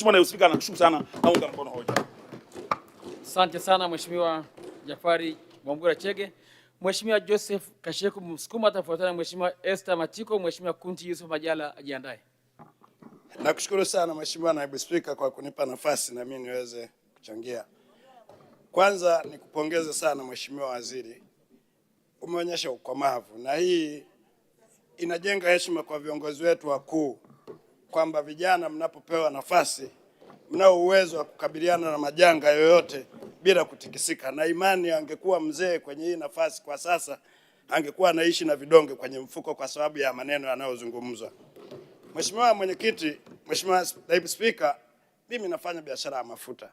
Mheshimiwa Naibu Spika, nakushukuru sana, naunga mkono hoja. Asante sana Mheshimiwa Jafari Mwambura Chege. Mheshimiwa Joseph Kasheku Msukuma atafuatana na Mheshimiwa Esther Matiko. Mheshimiwa Kunti Yusuf Majala ajiandae. Nakushukuru sana Mheshimiwa Naibu Spika kwa kunipa nafasi na mimi niweze kuchangia. Kwanza nikupongeze sana Mheshimiwa Waziri. Umeonyesha ukomavu na hii inajenga heshima kwa viongozi wetu wakuu kwamba vijana mnapopewa nafasi mnao uwezo wa kukabiliana na majanga yoyote bila kutikisika, na imani angekuwa mzee kwenye hii nafasi kwa sasa angekuwa anaishi na vidonge kwenye mfuko kwa sababu ya maneno yanayozungumzwa. Mheshimiwa Mwenyekiti, Mheshimiwa Naibu Spika, mimi nafanya biashara ya mafuta.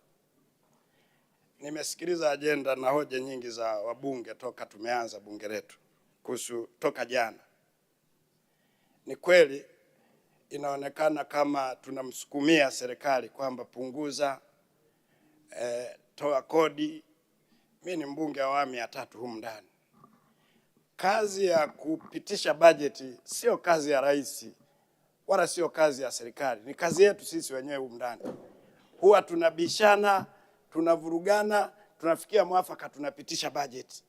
Nimesikiliza ajenda na hoja nyingi za wabunge toka tumeanza bunge letu kuhusu toka jana. Ni kweli inaonekana kama tunamsukumia serikali kwamba punguza, toa kodi. Mimi ni mbunge wa awamu ya 3 humu ndani. Kazi ya kupitisha bajeti sio kazi ya rais wala sio kazi ya serikali, ni kazi yetu sisi wenyewe humu ndani. Huwa tunabishana, tunavurugana, tunafikia mwafaka, tunapitisha bajeti.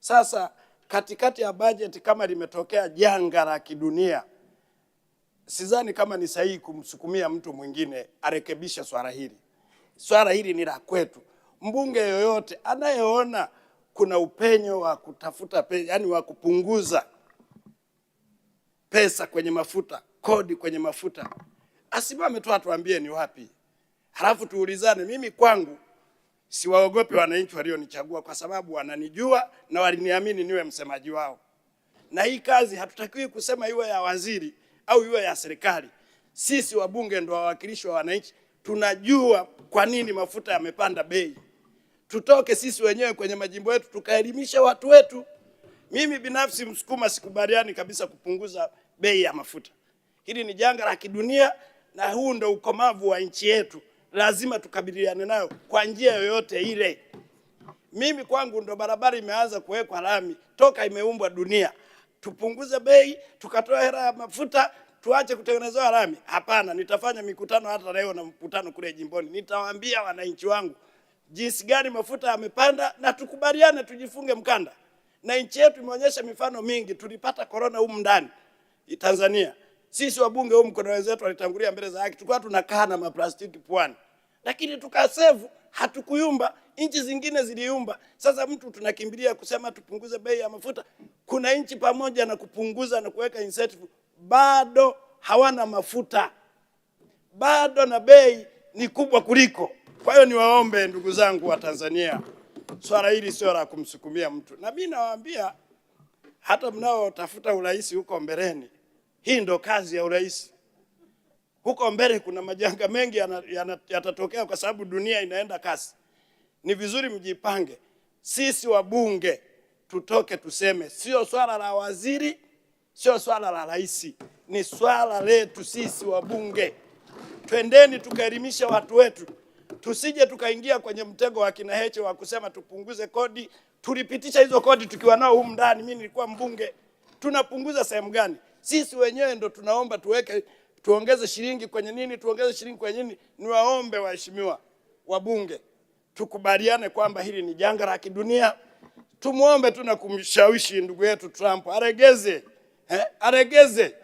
Sasa katikati ya bajeti kama limetokea janga la kidunia, sidhani kama ni sahihi kumsukumia mtu mwingine arekebishe swala hili. Swala hili ni la kwetu. Mbunge yoyote anayeona kuna upenyo wa kutafuta pesa, yani wa kupunguza pesa kwenye mafuta, kodi kwenye mafuta, asimame tu atuambie ni wapi. Halafu tuulizane. Mimi kwangu siwaogopi wananchi walionichagua kwa sababu wananijua na waliniamini niwe msemaji wao. Na hii kazi hatutakiwi kusema iwe ya waziri au iwe ya serikali. Sisi wabunge ndio wawakilishi wa wananchi, tunajua kwa nini mafuta yamepanda bei. Tutoke sisi wenyewe kwenye majimbo yetu tukaelimisha watu wetu. Mimi binafsi Msukuma sikubaliani kabisa kupunguza bei ya mafuta. Hili ni janga la kidunia na huu ndio ukomavu wa nchi yetu. Lazima tukabiliane nayo kwa njia yoyote ile. Mimi kwangu ndo barabara imeanza kuwekwa lami toka imeumbwa dunia. Tupunguze bei, tukatoa hela ya mafuta, tuache kutengenezwa lami? Hapana, nitafanya mikutano hata leo na mkutano kule jimboni. Nitawaambia wananchi wangu jinsi gani mafuta yamepanda na tukubaliane, tujifunge mkanda. Na nchi yetu imeonyesha mifano mingi. Tulipata corona humu ndani Tanzania. Sisi wabunge humu mkono wenzetu walitangulia mbele za haki, tulikuwa tunakaa na maplastiki puani. Lakini tukasevu, hatukuyumba, nchi zingine ziliumba. Sasa mtu tunakimbilia kusema tupunguze bei ya mafuta. Kuna nchi pamoja na kupunguza na kuweka incentive bado hawana mafuta. Bado na bei ni kubwa kuliko. Kwa hiyo niwaombe ndugu zangu wa Tanzania, swala hili sio la kumsukumia mtu. Na mimi nawaambia hata mnao tafuta urais huko mbeleni, hii ndo kazi ya urais. Huko mbele kuna majanga mengi yatatokea kwa sababu dunia inaenda kasi. Ni vizuri mjipange. Sisi wabunge tutoke tuseme sio swala la waziri, sio swala la rais, ni swala letu sisi wabunge. Twendeni tukaelimisha watu wetu. Tusije tukaingia kwenye mtego wa kina Heche wa kusema tupunguze kodi. Tulipitisha hizo kodi tukiwa nao humu ndani. Mimi nilikuwa mbunge. Tunapunguza sehemu gani? Sisi wenyewe ndo tunaomba tuongeze shilingi kwenye nini, tuongeze shilingi kwenye nini. Niwaombe waheshimiwa wabunge, tukubaliane kwamba hili ni janga la kidunia. Tumuombe tu na kumshawishi ndugu yetu Trump aregeze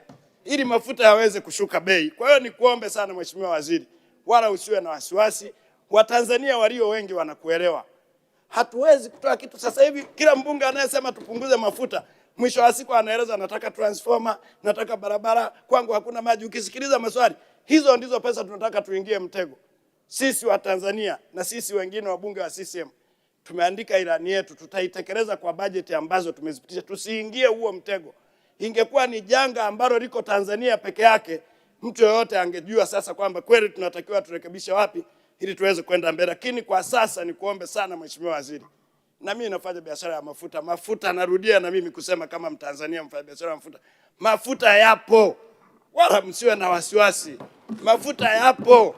ili mafuta yaweze kushuka bei. Kwa hiyo nikuombe sana Mheshimiwa Waziri, wala usiwe na wasiwasi. Watanzania walio wengi wanakuelewa. Hatuwezi kutoa kitu sasa hivi. Kila mbunge anayesema tupunguze mafuta, mwisho wa siku anaeleza nataka transformer, nataka barabara, kwangu hakuna maji. Ukisikiliza maswali, hizo ndizo pesa tunataka tuingie mtego. Sisi wa Tanzania na sisi wengine wabunge wa CCM tumeandika ilani yetu, tutaitekeleza kwa bajeti ambazo tumezipitisha. Tusiingie huo mtego. Ingekuwa ni janga ambalo liko Tanzania peke yake, mtu yoyote angejua sasa kwamba kweli tunatakiwa turekebishe wapi ili tuweze kwenda mbele. Lakini kwa sasa ni kuombe sana Mheshimiwa Waziri. Na mimi nafanya biashara ya mafuta. Mafuta narudia na mimi kusema kama Mtanzania mfanya biashara ya mafuta. Mafuta yapo. Wala msiwe na wasiwasi. Mafuta yapo.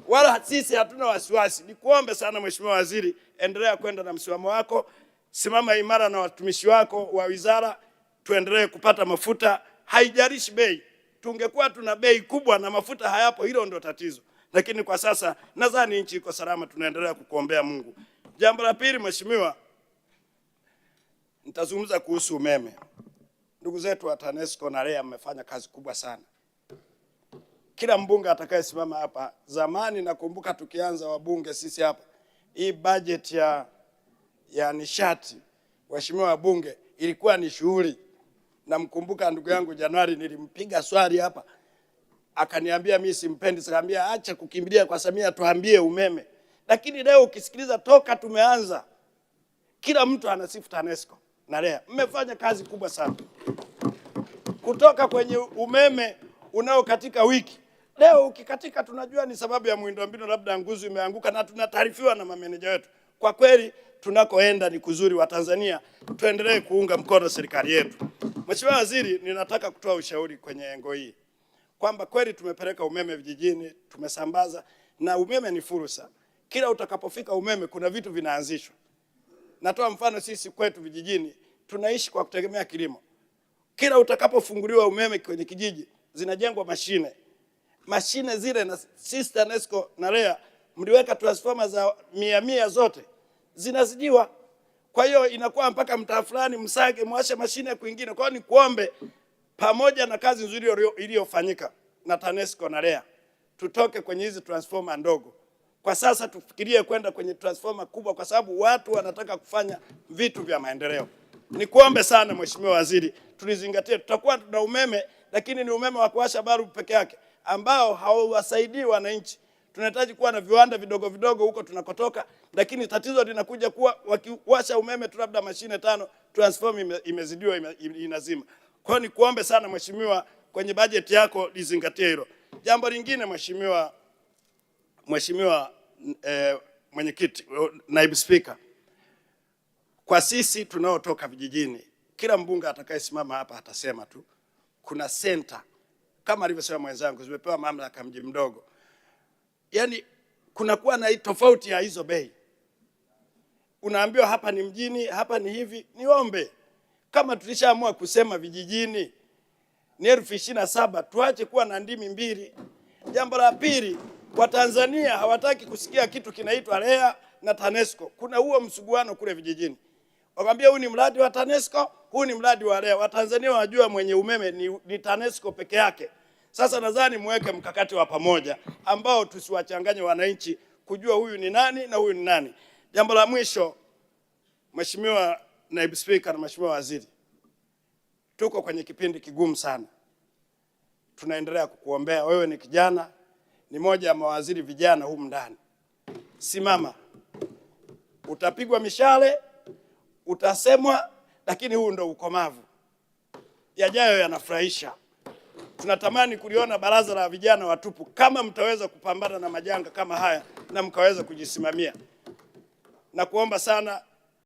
Wala sisi hatuna wasiwasi. Nikuombe sana Mheshimiwa Waziri, endelea kwenda na msimamo wako. Simama imara na watumishi wako wa wizara, tuendelee kupata mafuta. Haijalishi bei. Tungekuwa tuna bei kubwa na mafuta hayapo, hilo ndio tatizo. lakini kwa sasa nadhani nchi iko salama, tunaendelea kukuombea Mungu. Jambo la pili, mheshimiwa, nitazungumza kuhusu umeme. Ndugu zetu wa TANESCO na REA mmefanya kazi kubwa sana. Kila mbunge atakayesimama hapa, zamani nakumbuka tukianza wabunge sisi hapa, hii budget ya nishati, waheshimiwa wabunge, ilikuwa ni shughuli. Namkumbuka ndugu yangu Januari, nilimpiga swali hapa, akaniambia mimi simpendi, nikamwambia acha kukimbilia kwa Samia, tuambie umeme. Lakini leo ukisikiliza toka tumeanza, kila mtu anasifu TANESCO na REA. Mmefanya kazi kubwa sana. Kutoka kwenye umeme unaokatika wiki, leo ukikatika tunajua ni sababu ya miundombinu, labda nguzo imeanguka, na tunataarifiwa na mameneja wetu. Kwa kweli tunakoenda ni kuzuri. Wa Tanzania tuendelee kuunga mkono serikali yetu. Mheshimiwa Waziri, ninataka kutoa ushauri kwenye engo hii kwamba kweli tumepeleka umeme vijijini, tumesambaza, na umeme ni fursa. Kila utakapofika umeme kuna vitu vinaanzishwa. Natoa mfano, sisi kwetu vijijini tunaishi kwa kutegemea kilimo. Kila utakapofunguliwa umeme kwenye kijiji zinajengwa mashine zile, na sisi TANESCO na REA mliweka transformer za 100 zote zinazidiwa. Kwa hiyo inakuwa mpaka mtaa fulani Msage mwashe mashine kwingine. Kwa hiyo ni kuombe, pamoja na kazi nzuri iliyofanyika na TANESCO na REA, tutoke kwenye hizi transformer ndogo. Kwa sasa tufikirie kwenda kwenye transformer kubwa, kwa sababu watu wanataka kufanya vitu vya maendeleo. Ni kuombe sana Mheshimiwa Waziri, tulizingatie. Tutakuwa tuna umeme, lakini ni umeme wa kuwasha balbu peke yake ambao hauwasaidii wananchi. Tunahitaji kuwa na viwanda vidogo vidogo huko tunakotoka, lakini tatizo linakuja kuwa wakiwasha umeme tu labda mashine 5, transformer imezidiwa, inazima. Kwa hiyo ni kuombe sana Mheshimiwa, kwenye bajeti yako lizingatie hilo. Jambo lingine Mheshimiwa Mwenyekiti, Naibu Spika, kwa sisi tunaotoka vijijini, kila mbunge atakayesimama hapa atasema tu kuna center kama alivyosema mwenzangu, zimepewa mamlaka mji mdogo. Yaani kunakuwa na tofauti ya hizo bei. Unaambiwa hapa ni mjini, hapa ni hivi. Niombe, kama tulishaamua kusema vijijini ni 27,000, tuache kuwa na ndimi mbili. Jambo la pili, Watanzania hawataki kusikia kitu kinaitwa REA na TANESCO. Kuna huo msuguano kule vijijini. Wakwambia huu ni mradi wa TANESCO, huu ni mradi wa REA. Watanzania wajua mwenye umeme ni TANESCO peke yake. Sasa nadhani muweke mkakati wa pamoja ambao tusiwachanganye wananchi kujua huyu ni nani na huyu ni nani. Jambo la mwisho, Mheshimiwa Naibu Spika na Mheshimiwa Waziri, tuko kwenye kipindi kigumu sana. Tunaendelea kukuombea. Wewe ni kijana, ni moja ya mawaziri vijana humu ndani. Simama. Utapigwa mishale, utasemwa, lakini huu ndo ukomavu. Yajayo yanafurahisha. Tunatamani kuliona baraza la vijana watupu, kama mtaweza kupambana na majanga kama haya na mkaweza kujisimamia. Na kuomba sana